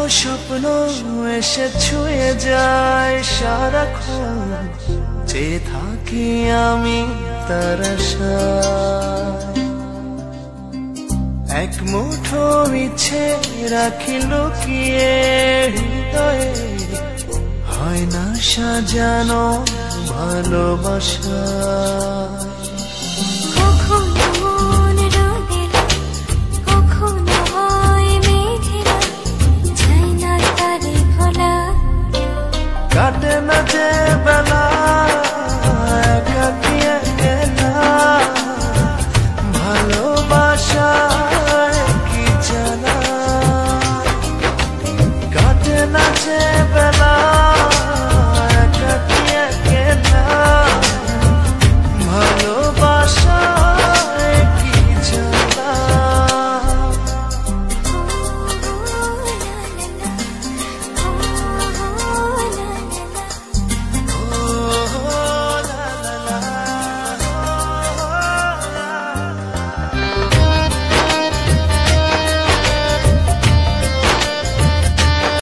স্বপ্ন এসে ছুঁয়ে যায় সারাক্ষণ, চেয়ে থাকি আমি তার আশায়। এক মুঠো ইচ্ছে রাখি লুকিয়ে হৃদয়ে, হয় না সাজানো ভালোবাসা। কাটে না যে বেলা